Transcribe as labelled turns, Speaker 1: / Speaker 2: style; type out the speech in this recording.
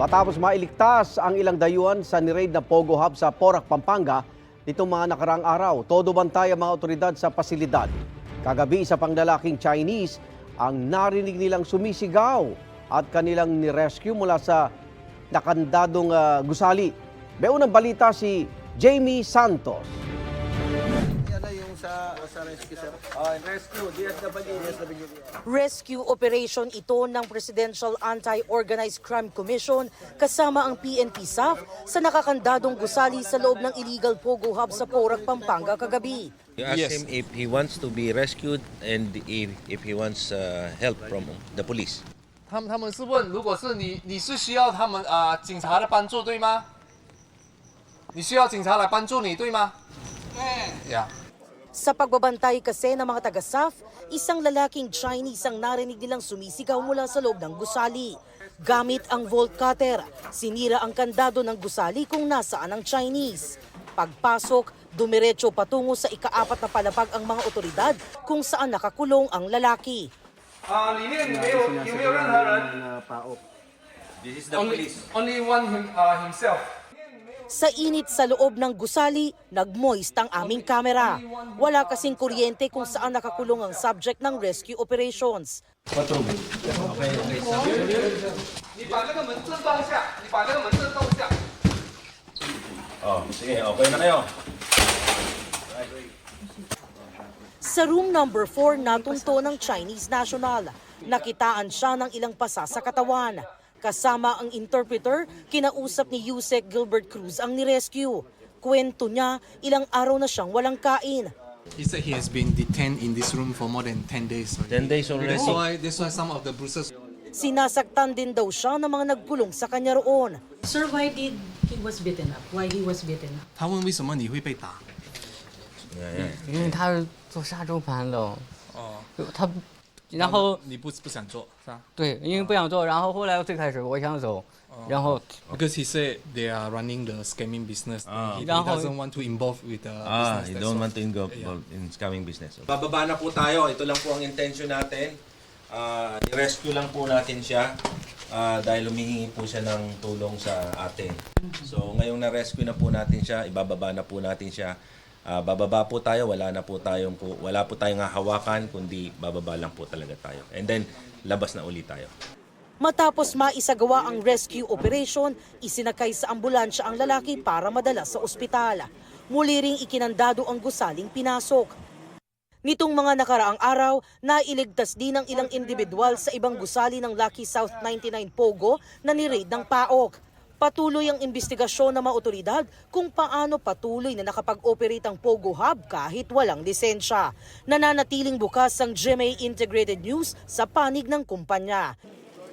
Speaker 1: Matapos mailigtas ang ilang dayuhan sa ni-raid na Pogo Hub sa Porac, Pampanga, nitong mga nakaraang araw, todo bantay ang mga otoridad sa pasilidad. Kagabi, isa pang lalaking Chinese ang narinig nilang sumisigaw at kanilang ni-rescue mula sa nakandadong gusali. May unang balita si Jamie Santos.
Speaker 2: Sa rescue, sir. Rescue, DSWD.
Speaker 3: Rescue operation ito ng Presidential Anti-Organized Crime Commission kasama ang PNP SAF sa nakakandadong gusali sa loob ng illegal Pogo Hub sa Porac, Pampanga kagabi.
Speaker 4: You ask him if he wants to be rescued and if he wants help from the police.
Speaker 5: 他们是问，如果是你是需要他们警察的帮助对吗？你需要警察来帮助你对吗？对。Yeah.
Speaker 3: Sa pagbabantay kasi ng mga taga-SAF, isang lalaking Chinese ang narinig nilang sumisigaw mula sa loob ng gusali. Gamit ang volt cutter, sinira ang kandado ng gusali kung nasaan ang Chinese. Pagpasok, dumiretso patungo sa ika-4 na palapag ang mga otoridad kung saan nakakulong ang lalaki.
Speaker 4: This is the police.
Speaker 5: Only one himself.
Speaker 3: Sa init sa loob ng gusali, nag-moist ang aming kamera. Wala kasing kuryente kung saan nakakulong ang subject ng rescue operations.
Speaker 4: Sige, okay na kayo.
Speaker 3: Sa room number 4, natunto ng Chinese national. Nakitaan siya ng ilang pasa sa katawan. Kasama ang interpreter, kinausap ni Yusek Gilbert Cruz ang ni-rescue. Kwento niya, ilang araw na siyang walang kain.
Speaker 6: He said he has been detained in this room for more than 10 days.
Speaker 4: 10 days already.
Speaker 6: That's why some of the bruises.
Speaker 3: Sinasaktan din daw siya ng mga nagkulong sa kanya roon.
Speaker 7: Sir, why did he was beaten up? Why he was beaten up?
Speaker 6: 他问为什么你会被打？
Speaker 8: 因为他是做杀猪盘的，
Speaker 6: 哦，
Speaker 8: 他，然后
Speaker 6: 你不想做是吧
Speaker 8: 对，因为不想做，然后后来最开始我想走，然后
Speaker 6: ？Because he said they are running the scamming business. He
Speaker 8: 然后
Speaker 6: doesn't want to involve with the business.
Speaker 4: You
Speaker 6: that's
Speaker 4: don't
Speaker 6: all.
Speaker 4: want to involve in scamming business. Bababa na po tayo. Ito lang po ang intention natin. I-rescue lang po natin siya dahil humihingi po siya ng tulong sa atin. So ngayong na-rescue na po natin siya, ibababa na po natin siya. Bababa po tayo, wala po tayong hahawakan, kundi bababa lang po talaga tayo. And then labas na ulit tayo.
Speaker 3: Matapos maisagawa ang rescue operation, isinakay sa ambulansya ang lalaki para madala sa ospital. Muli ring ikinandado ang gusaling pinasok. Nitong mga nakaraang araw, nailigtas din ang ilang individual sa ibang gusali ng Lucky South 99 Pogo na ni-raid ng PAOK. Patuloy ang investigasyon ng mga otoridad kung paano patuloy na nakapag-operate ang Pogo Hub kahit walang lisensya. Nananatiling bukas ang GMA Integrated News sa panig ng kumpanya.